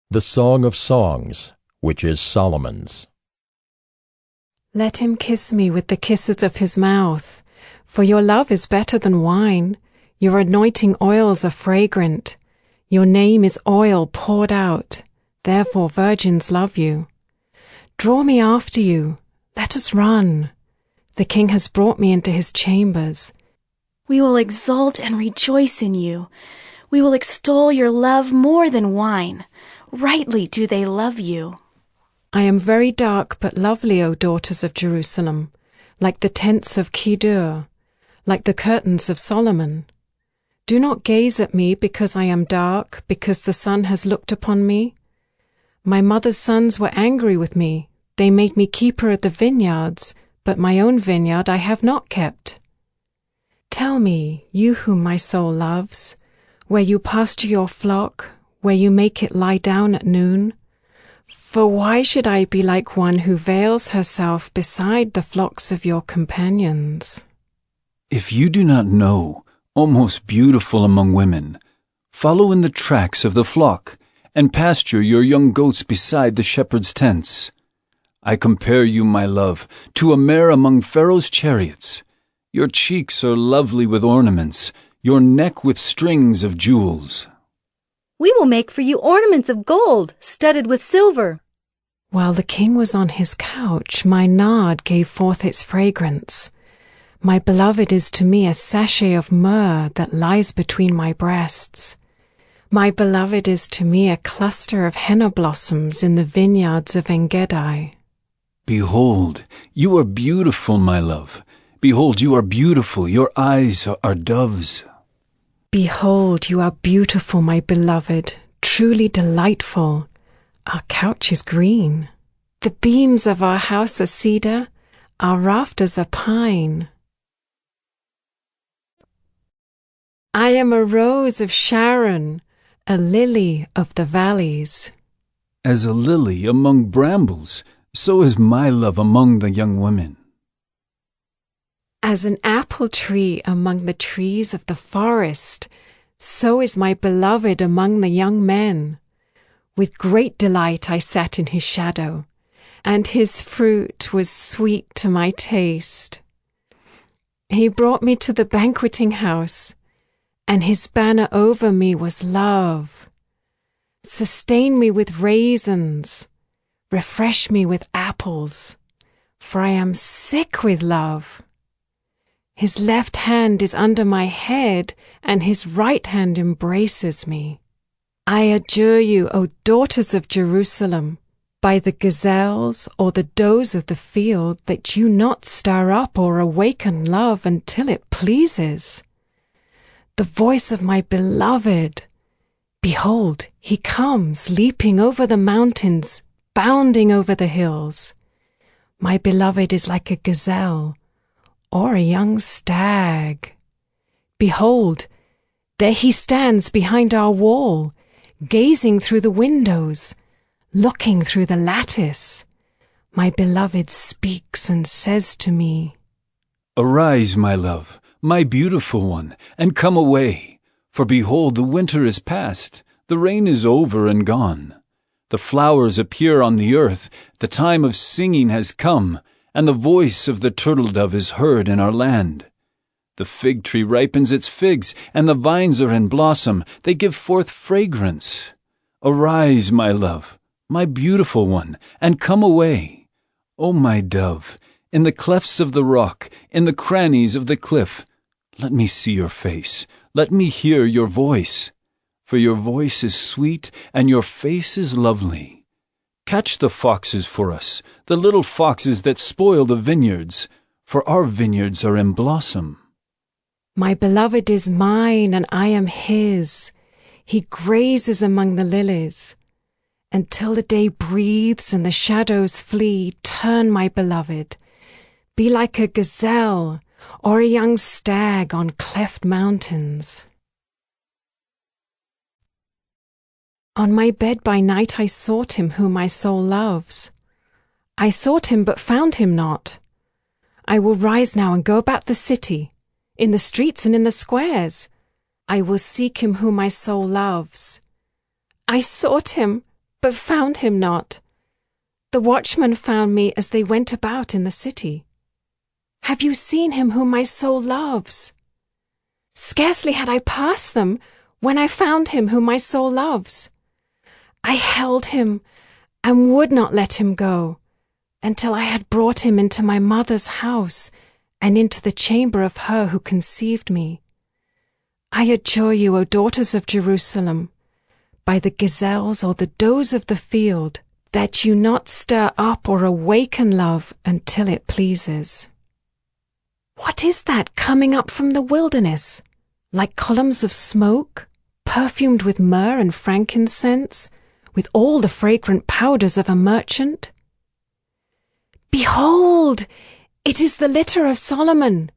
The Song of Songs, which is Solomon's. Let him kiss me with the kisses of his mouth, for your love is better than wine. Your anointing oils are fragrant. Your name is oil poured out, therefore virgins love you. Draw me after you, let us run. The king has brought me into his chambers. We will exult and rejoice in you. We will extol your love more than wine. Rightly do they love you. I am very dark but lovely, O daughters of Jerusalem, like the tents of Kedar, like the curtains of Solomon. Do not gaze at me because I am dark, because the sun has looked upon me. My mother's sons were angry with me. They made me keeper of the vineyards, but my own vineyard I have not kept. Tell me, you whom my soul loves, where you pasture your flock, where you make it lie down at noon. For why should I be like one who veils herself beside the flocks of your companions? If you do not know, O most beautiful among women, follow in the tracks of the flock, and pasture your young goats beside the shepherd's tents. I compare you, my love, to a mare among Pharaoh's chariots. Your cheeks are lovely with ornaments, your neck with strings of jewels. We will make for you ornaments of gold, studded with silver. While the king was on his couch, my nard gave forth its fragrance. My beloved is to me a sachet of myrrh that lies between my breasts. My beloved is to me a cluster of henna blossoms in the vineyards of En-gedi. Behold, you are beautiful, my love. Behold, you are beautiful, your eyes are doves. Behold, you are beautiful, my beloved, truly delightful. Our couch is green. The beams of our house are cedar, our rafters are pine. I am a rose of Sharon, a lily of the valleys. As a lily among brambles, so is my love among the young women. As an apple tree among the trees of the forest, so is my beloved among the young men. With great delight I sat in his shadow, and his fruit was sweet to my taste. He brought me to the banqueting house, and his banner over me was love. Sustain me with raisins, refresh me with apples, for I am sick with love. His left hand is under my head, and his right hand embraces me. I adjure you, O daughters of Jerusalem, by the gazelles or the does of the field, that you not stir up or awaken love until it pleases. The voice of my beloved, behold, he comes, leaping over the mountains, bounding over the hills. My beloved is like a gazelle, or a young stag. Behold, there he stands behind our wall, gazing through the windows, looking through the lattice. My beloved speaks and says to me, Arise, my love, my beautiful one, and come away. For behold, the winter is past, the rain is over and gone. The flowers appear on the earth, the time of singing has come, and the voice of the turtle-dove is heard in our land. The fig tree ripens its figs, and the vines are in blossom. They give forth fragrance. Arise, my love, my beautiful one, and come away. O my dove, in the clefts of the rock, in the crannies of the cliff, let me see your face, let me hear your voice. For your voice is sweet, and your face is lovely. Catch the foxes for us, the little foxes that spoil the vineyards, for our vineyards are in blossom. My beloved is mine, and I am his. He grazes among the lilies. Until the day breathes and the shadows flee, turn, my beloved. Be like a gazelle or a young stag on cleft mountains. On my bed by night I sought him whom my soul loves. I sought him but found him not. I will rise now and go about the city, in the streets and in the squares. I will seek him whom my soul loves. I sought him, but found him not. The watchmen found me as they went about in the city. Have you seen him whom my soul loves? Scarcely had I passed them when I found him whom my soul loves. I held him and would not let him go until I had brought him into my mother's house and into the chamber of her who conceived me. I adjure you, O daughters of Jerusalem, by the gazelles or the does of the field, that you not stir up or awaken love until it pleases. What is that coming up from the wilderness, like columns of smoke, perfumed with myrrh and frankincense, with all the fragrant powders of a merchant? Behold, it is the litter of Solomon.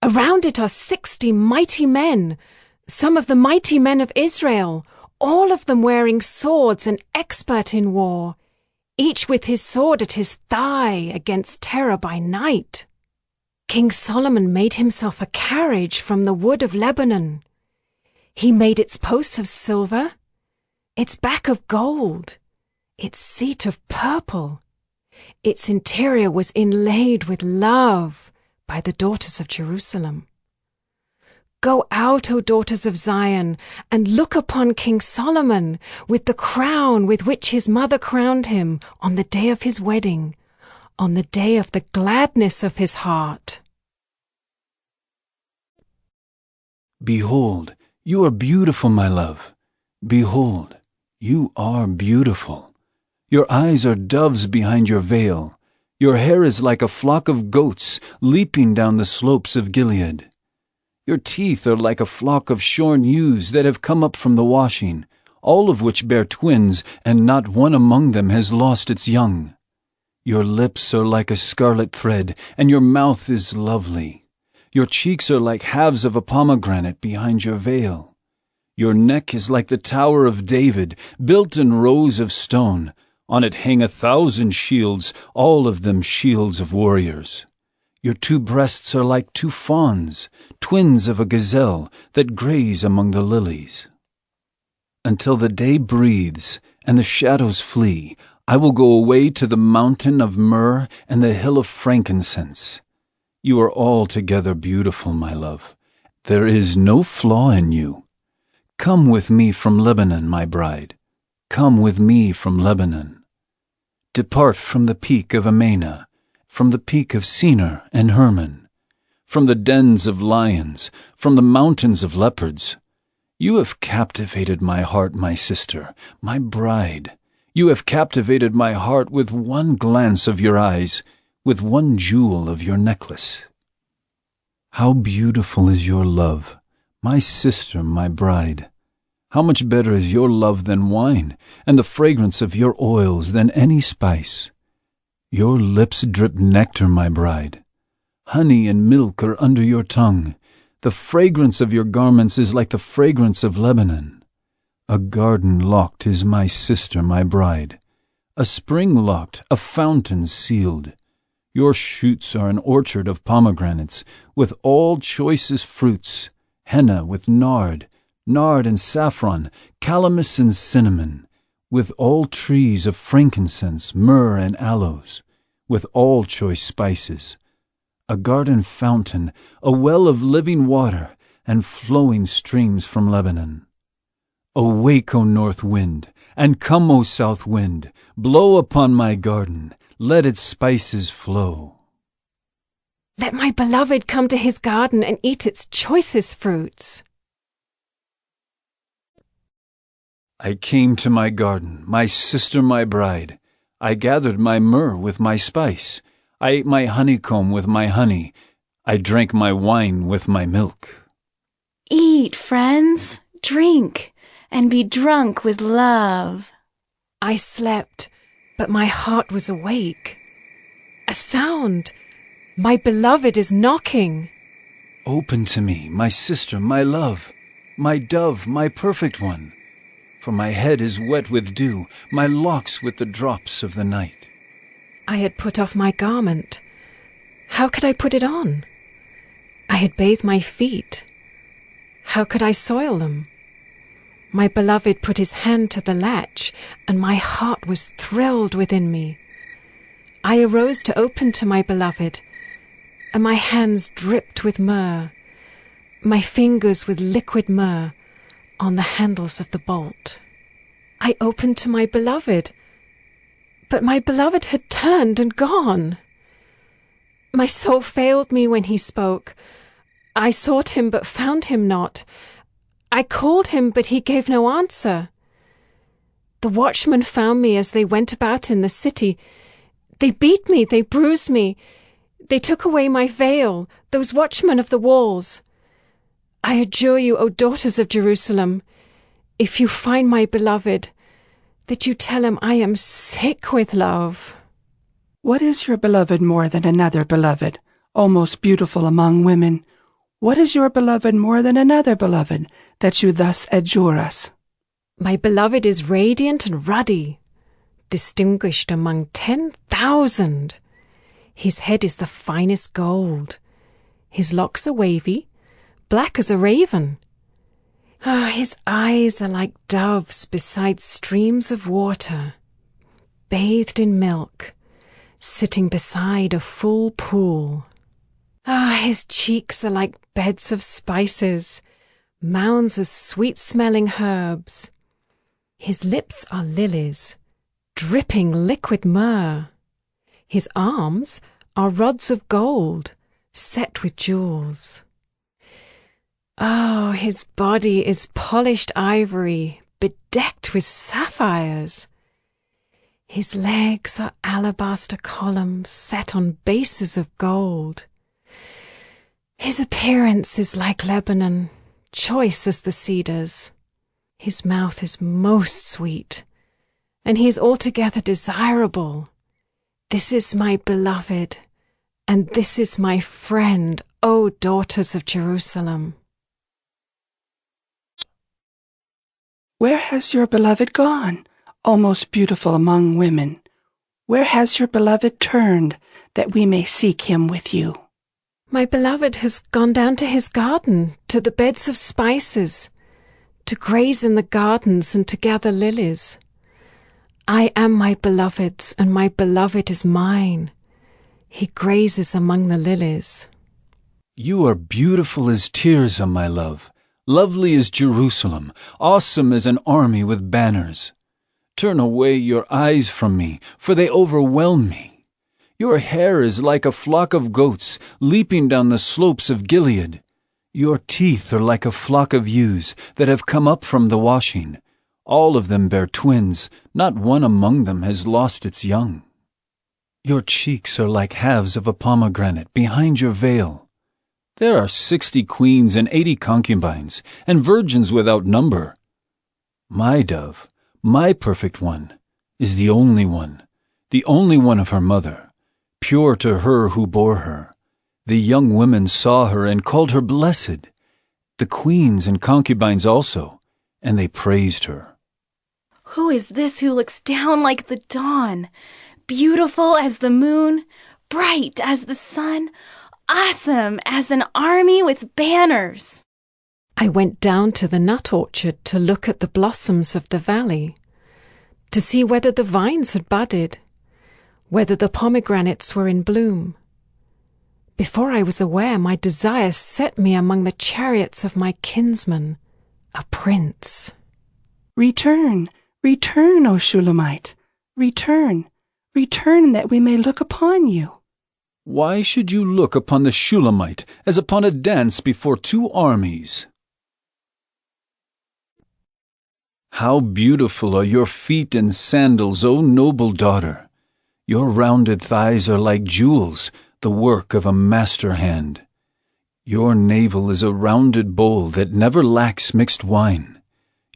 Around it are 60 mighty men, some of the mighty men of Israel, all of them wearing swords and expert in war, each with his sword at his thigh against terror by night. King Solomon made himself a carriage from the wood of Lebanon. He made its posts of silver, its back of gold, its seat of purple. Its interior was inlaid with love by the daughters of Jerusalem. Go out, O daughters of Zion, and look upon King Solomon with the crown with which his mother crowned him on the day of his wedding, on the day of the gladness of his heart. Behold, you are beautiful, my love. Behold, you are beautiful. Your eyes are doves behind your veil. Your hair is like a flock of goats leaping down the slopes of Gilead. Your teeth are like a flock of shorn ewes that have come up from the washing, all of which bear twins, and not one among them has lost its young. Your lips are like a scarlet thread, and your mouth is lovely. Your cheeks are like halves of a pomegranate behind your veil. Your neck is like the Tower of David, built in rows of stone. On it hang 1,000 shields, all of them shields of warriors. Your 2 breasts are like 2 fawns, twins of a gazelle that graze among the lilies. Until the day breathes and the shadows flee, I will go away to the mountain of myrrh and the hill of frankincense. You are altogether beautiful, my love. There is no flaw in you. Come with me from Lebanon, my bride. Come with me from Lebanon. Depart from the peak of Amana, from the peak of Senir and Hermon, from the dens of lions, from the mountains of leopards. You have captivated my heart, my sister, my bride. You have captivated my heart with one glance of your eyes, with one jewel of your necklace. How beautiful is your love, my sister, my bride. How much better is your love than wine, and the fragrance of your oils than any spice. Your lips drip nectar, my bride. Honey and milk are under your tongue. The fragrance of your garments is like the fragrance of Lebanon. A garden locked is my sister, my bride. A spring locked, a fountain sealed. Your shoots are an orchard of pomegranates, with all choicest fruits, henna with nard and saffron, calamus and cinnamon, with all trees of frankincense, myrrh and aloes, with all choice spices, a garden fountain, a well of living water, and flowing streams from Lebanon. Awake, O north wind, and come, O south wind, blow upon my garden, let its spices flow. Let my beloved come to his garden and eat its choicest fruits. I came to my garden, my sister, my bride. I gathered my myrrh with my spice. I ate my honeycomb with my honey. I drank my wine with my milk. Eat, friends, drink, and be drunk with love. I slept, but my heart was awake. A sound! My beloved is knocking. Open to me, my sister, my love, my dove, my perfect one. For my head is wet with dew, my locks with the drops of the night. I had put off my garment. How could I put it on? I had bathed my feet. How could I soil them? My beloved put his hand to the latch, and my heart was thrilled within me. I arose to open to my beloved, and my hands dripped with myrrh, my fingers with liquid myrrh on the handles of the bolt. I opened to my beloved, but my beloved had turned and gone. My soul failed me when he spoke. I sought him but found him not. I called him, but he gave no answer. The watchmen found me as they went about in the city. They beat me, they bruised me. They took away my veil, those watchmen of the walls. I adjure you, O daughters of Jerusalem, if you find my beloved, that you tell him I am sick with love. What is your beloved more than another beloved, O most beautiful among women? What is your beloved more than another beloved, that you thus adjure us? My beloved is radiant and ruddy, distinguished among 10,000. His head is the finest gold. His locks are wavy, black as a raven. His eyes are like doves beside streams of water, bathed in milk, sitting beside a full pool. His cheeks are like beds of spices, mounds of sweet-smelling herbs. His lips are lilies, dripping liquid myrrh. His arms are rods of gold, set with jewels. His body is polished ivory, bedecked with sapphires. His legs are alabaster columns set on bases of gold. His appearance is like Lebanon, choice as the cedars. His mouth is most sweet, and he is altogether desirable. This is my beloved, and this is my friend, O daughters of Jerusalem. Where has your beloved gone, O most beautiful among women? Where has your beloved turned, that we may seek him with you? My beloved has gone down to his garden, to the beds of spices, to graze in the gardens and to gather lilies. I am my beloved's, and my beloved is mine. He grazes among the lilies. You are beautiful as Tirzah, my love, lovely as Jerusalem, awesome as an army with banners. Turn away your eyes from me, for they overwhelm me. Your hair is like a flock of goats leaping down the slopes of Gilead. Your teeth are like a flock of ewes that have come up from the washing. All of them bear twins, not one among them has lost its young. Your cheeks are like halves of a pomegranate behind your veil. There are 60 queens and 80 concubines, and virgins without number. My dove, my perfect one, is the only one of her mother, pure to her who bore her. The young women saw her and called her blessed, the queens and concubines also, and they praised her. Who is this who looks down like the dawn, beautiful as the moon, bright as the sun, awesome as an army with banners? I went down to the nut orchard to look at the blossoms of the valley, to see whether the vines had budded, whether the pomegranates were in bloom. Before I was aware, my desire set me among the chariots of my kinsman, a prince. Return, return, O Shulamite, return, return that we may look upon you. Why should you look upon the Shulamite as upon a dance before two armies? How beautiful are your feet in sandals, O noble daughter! Your rounded thighs are like jewels, the work of a master hand. Your navel is a rounded bowl that never lacks mixed wine.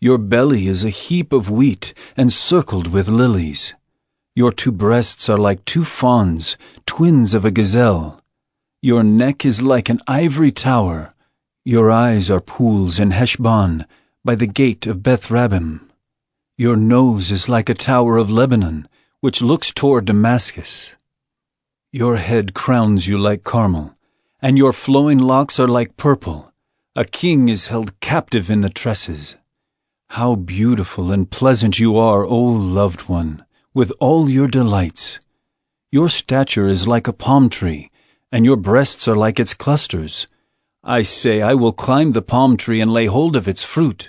Your belly is a heap of wheat encircled with lilies. Your two breasts are like two fawns, twins of a gazelle. Your neck is like an ivory tower. Your eyes are pools in Heshbon, by the gate of Beth-rabbim. Your nose is like a tower of Lebanon, which looks toward Damascus. Your head crowns you like Carmel, and your flowing locks are like purple. A king is held captive in the tresses. How beautiful and pleasant you are, O loved one, with all your delights. Your stature is like a palm tree, and your breasts are like its clusters. I say, I will climb the palm tree and lay hold of its fruit.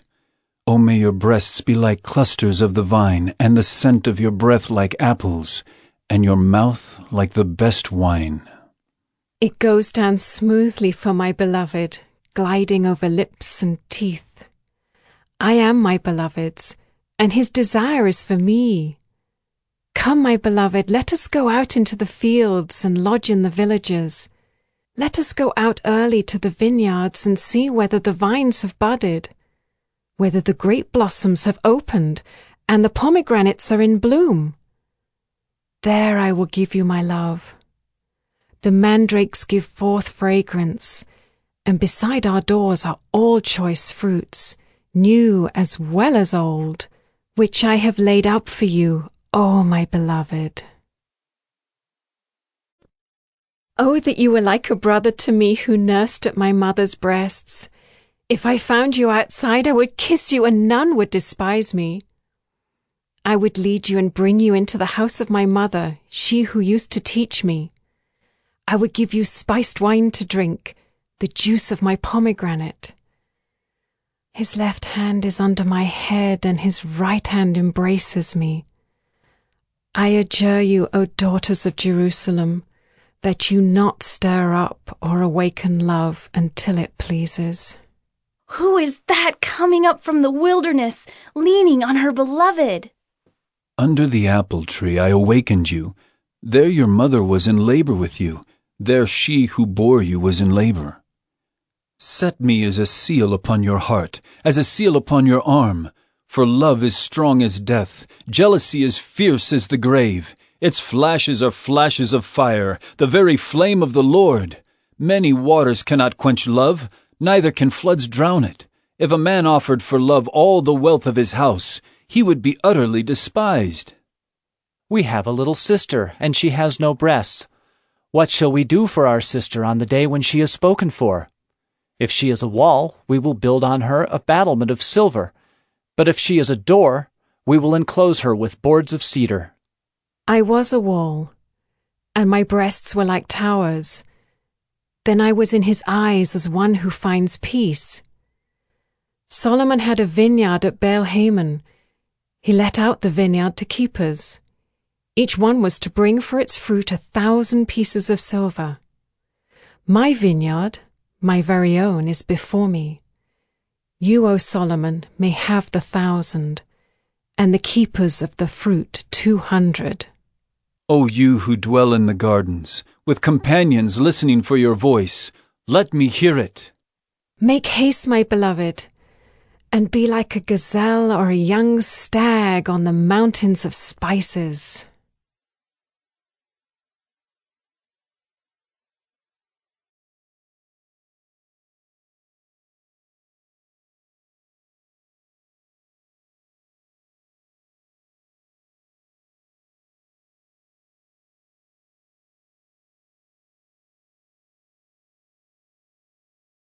O may your breasts be like clusters of the vine, and the scent of your breath like apples, and your mouth like the best wine. It goes down smoothly for my beloved, gliding over lips and teeth. I am my beloved's, and his desire is for me. Come, my beloved, let us go out into the fields and lodge in the villages. Let us go out early to the vineyards and see whether the vines have budded, whether the grape blossoms have opened and the pomegranates are in bloom. There I will give you my love. The mandrakes give forth fragrance, and beside our doors are all choice fruits, new as well as old, which I have laid up for you, O my beloved. Oh, that you were like a brother to me who nursed at my mother's breasts. If I found you outside, I would kiss you and none would despise me. I would lead you and bring you into the house of my mother, she who used to teach me. I would give you spiced wine to drink, the juice of my pomegranate. His left hand is under my head and his right hand embraces me. I adjure you, O daughters of Jerusalem, that you not stir up or awaken love until it pleases. Who is that coming up from the wilderness, leaning on her beloved? Under the apple tree I awakened you. There your mother was in labor with you. There she who bore you was in labor. Set me as a seal upon your heart, as a seal upon your arm. For love is strong as death, jealousy is fierce as the grave. Its flashes are flashes of fire, the very flame of the Lord. Many waters cannot quench love, neither can floods drown it. If a man offered for love all the wealth of his house, he would be utterly despised. We have a little sister, and she has no breasts. What shall we do for our sister on the day when she is spoken for? If she is a wall, we will build on her a battlement of silver. But if she is a door, we will enclose her with boards of cedar. I was a wall, and my breasts were like towers. Then I was in his eyes as one who finds peace. Solomon had a vineyard at Baal-Hamon. He let out the vineyard to keepers. Each one was to bring for its fruit 1,000 pieces of silver. My vineyard, my very own, is before me. You, O Solomon, may have the 1,000, and the keepers of the fruit 200. O you who dwell in the gardens, with companions listening for your voice, let me hear it. Make haste, my beloved, and be like a gazelle or a young stag on the mountains of spices.